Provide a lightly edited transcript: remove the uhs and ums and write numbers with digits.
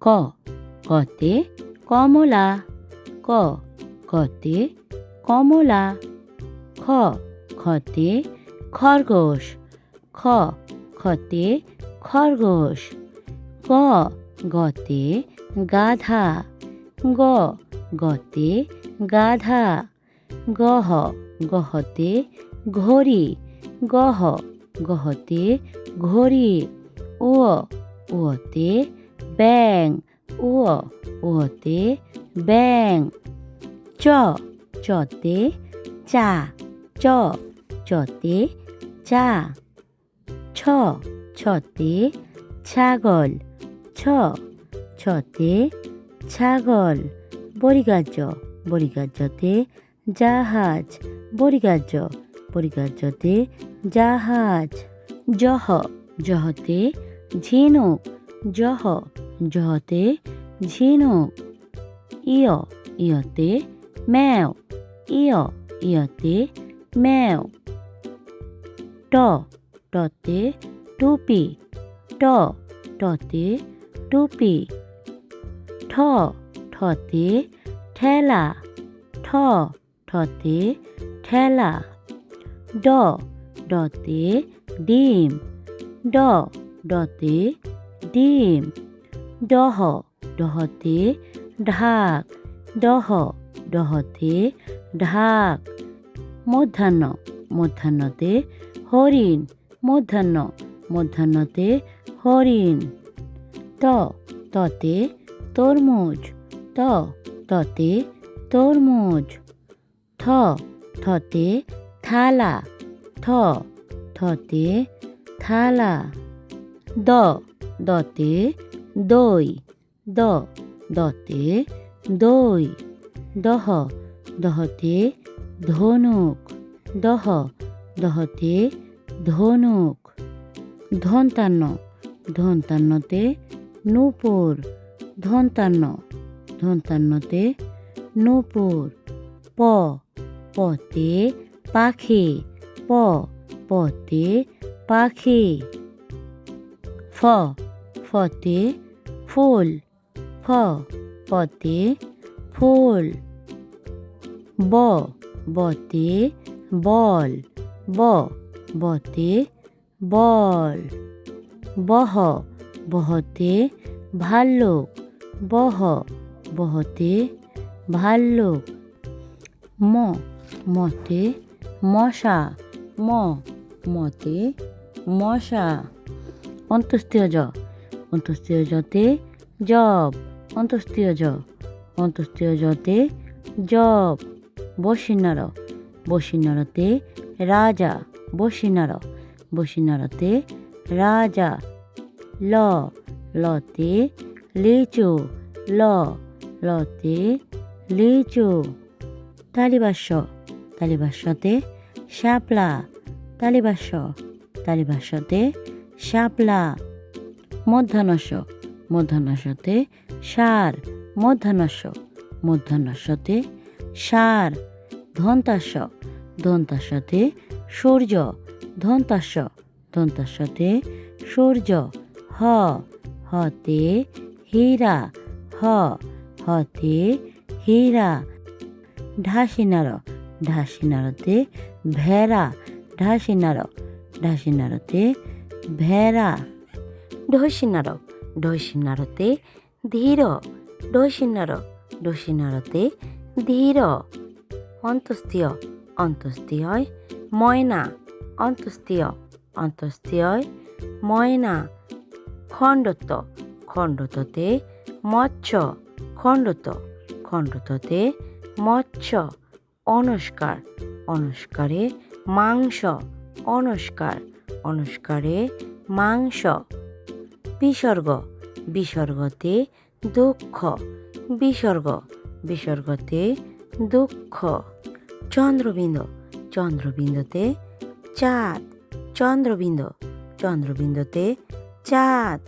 ক কতে কমলা, ক কতে কমলা। খ খতে খরগোশ, খ খতে খরগোশ। গ গতে গাধা, গ গতে গাধা। গহ গহতে ঘড়ি, গহ গহতে ঘড়ি। উ উতে ব্যাং, উ উতে ব্যাং। চ চতে চা, চ চতে চা। ছ ছতে ছাগল, ছ ছতে ছাগল। বরিগাজ বরিগাজতে জাহাজ, বরিগাজ বরিগাজতে জাহাজ। জহ জহতে ঝিনুক, জহ জহতে ঝিনুক। ইয় ইয়তে ম্যাও, ইয় ইয়তে ম্যাও। ট টতে টুপি, ট টতে টুপি। ঠ ঠতে ঠেলা, ঠ ঠতে ঠেলা। ড ডতে ডিম, ড ডতে ডিম। ডহ ডহতে ঢাক, ডহ ডহতে ঢাক। মধ্যাহ্ন মধ্যাহ্নতে হরিণ, মধ্যাহ্ন মধ্যাহ্নতে হরিণ। ত ততে তরমুজ, ত ততে তরমুজ। থ থতে থালা, থ থতে থালা। দ দতে দই, দ দতে দই। দহ দহতে ধনুক, দহ দহতে ধনুক। ধন্তান্ন ধন্তান্নতে নূপুর, ধন্তান্ন ধন্তান্নতে নূপুর। প পতে পাখি, প পতে পাখি। ফ ফতে ফুল, ফ ফতে ফুল। ব বতে বল, ব বতে বল। বহ বহতে ভাল্লুক, বহ বহতে ভাল্লুক। ম মতে মশা, ম মতে মশা। অন্ত্যেষ্টিয় জ অন্ত্যেষ্টিয় জতে জব, অন্ত্যেষ্টিয় জ অন্ত্যেষ্টিয় জতে জব। বসিন্নার বসিন্নারতে রাজা, বসিন্নার বসিন্নারতে রাজা। ল লতে লিচু, ল লতে লিচু। তালিবাস্য তালিবাস্যতে শাপলা, তালিবাস্য তালিবাস্যতে শাপলা। মধ্যাহ্নস্য মধ্যাহ্নস্যতে সার, মধ্যাহ্নস্য মধ্যাহ্নস্যতে সার। ধন্তাস্য ধন্তাস্যতে সূর্য, ধন্তাস্য ধন্তাস্যতে সূর্য। হ হতে হীরা, হ হতে হীরা। ঢাসিনার ঢাসিনারতে ভেড়া, ঢাসিনার ঢাসিনারতে ভেড়া। ঢসিনার ঢসিনারতে ধীর, ঢসিনার ঢসিনারতে ধীর। অন্ত্যেষ্টিয় অন্ত্যেষ্টিয়য় ময়না, অন্ত্যেষ্টিয় অন্ত্যেষ্টিয়য় ময়না। খণ্ডত্ব খণ্ডত্বতে মৎস্য, খণ্ডত্ব খণ্ডত্বতে মৎস্য। অনুষ্কার অনুষ্কারে মাংস, অনুষ্কার অনুষ্কারে মাংস। বিসর্গ বিসর্গতে দুঃখ, বিসর্গ বিসর্গতে দুঃখ। চন্দ্রবিন্দু চন্দ্রবিন্দুতে চাঁদ, চন্দ্রবিন্দু চন্দ্রবিন্দুতে চাঁদ।